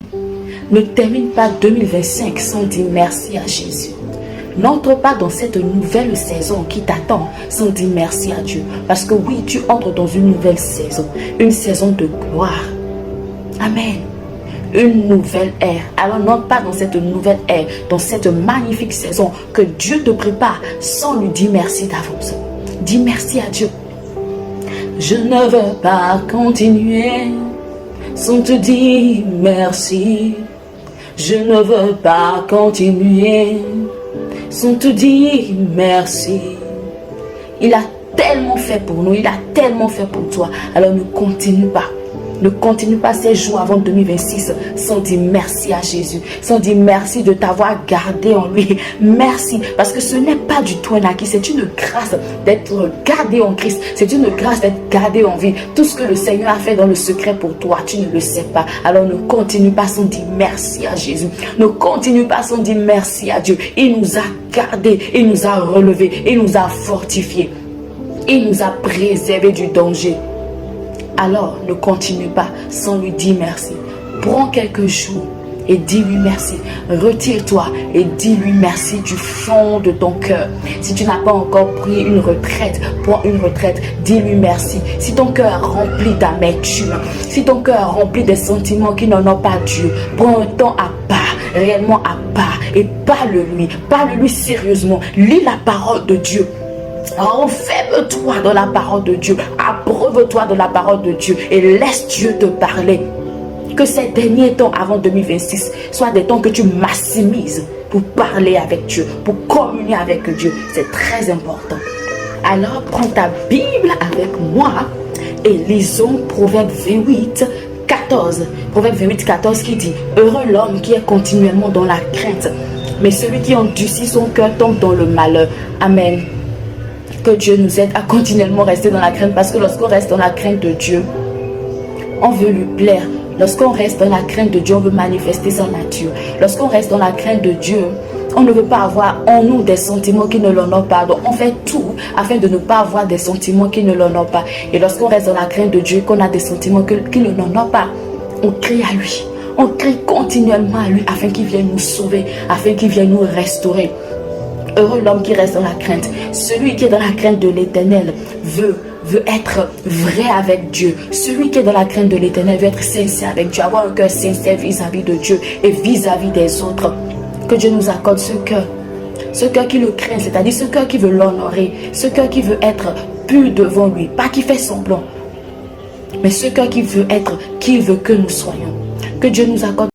Ne termine pas 2025 sans dire merci à Jésus. N'entre pas dans cette nouvelle saison qui t'attend sans dire merci à Dieu. Parce que oui, tu entres dans une nouvelle saison. Une saison de gloire. Amen. Une nouvelle ère. Alors n'entre pas dans cette nouvelle ère, dans cette magnifique saison que Dieu te prépare sans lui dire merci d'avance. Dis merci à Dieu. Je ne veux pas continuer sans te dire merci. Je ne veux pas continuer sans te dire merci. Il a tellement fait pour nous, il a tellement fait pour toi. Alors ne continue pas. Ne continue pas ces jours avant 2026 sans dire merci à Jésus, sans dire merci de t'avoir gardé en lui. Merci, parce que ce n'est pas du tout un acquis, c'est une grâce d'être gardé en Christ, c'est une grâce d'être gardé en vie. Tout ce que le Seigneur a fait dans le secret pour toi, tu ne le sais pas. Alors ne continue pas sans dire merci à Jésus. Ne continue pas sans dire merci à Dieu. Il nous a gardés, il nous a relevés, il nous a fortifiés, il nous a préservés du danger. Alors, ne continue pas sans lui dire merci. Prends quelques jours et dis-lui merci. Retire-toi et dis-lui merci du fond de ton cœur. Si tu n'as pas encore pris une retraite, prends une retraite, dis-lui merci. Si ton cœur est rempli d'amertume, si ton cœur est rempli des sentiments qui n'en ont pas Dieu, prends un temps à part, réellement à part, et parle-lui sérieusement. Lis la parole de Dieu. Enferme-toi dans la parole de Dieu. Abreuve-toi de la parole de Dieu et laisse Dieu te parler. Que ces derniers temps avant 2026 soient des temps que tu maximises pour parler avec Dieu, pour communier avec Dieu. C'est très important. Alors prends ta Bible avec moi et lisons Proverbe 28, 14. Proverbe 28, 14 qui dit: heureux l'homme qui est continuellement dans la crainte, mais celui qui endurcit son cœur tombe dans le malheur. Amen. Que Dieu nous aide à continuellement rester dans la crainte, parce que lorsqu'on reste dans la crainte de Dieu, on veut lui plaire. Lorsqu'on reste dans la crainte de Dieu, on veut manifester sa nature. Lorsqu'on reste dans la crainte de Dieu, on ne veut pas avoir en nous des sentiments qui ne l'honorent pas. Donc on fait tout afin de ne pas avoir des sentiments qui ne l'honorent pas. Et lorsqu'on reste dans la crainte de Dieu, qu'on a des sentiments qui ne l'honorent pas, on crie à lui. On crie continuellement à lui afin qu'il vienne nous sauver, afin qu'il vienne nous restaurer. Heureux l'homme qui reste dans la crainte. Celui qui est dans la crainte de l'Éternel veut être vrai avec Dieu. Celui qui est dans la crainte de l'Éternel veut être sincère avec Dieu, avoir un cœur sincère vis-à-vis de Dieu et vis-à-vis des autres. Que Dieu nous accorde ce cœur qui le craint, c'est-à-dire ce cœur qui veut l'honorer, ce cœur qui veut être pur devant lui, pas qui fait semblant, mais ce cœur qui veut être, qui veut que nous soyons. Que Dieu nous accorde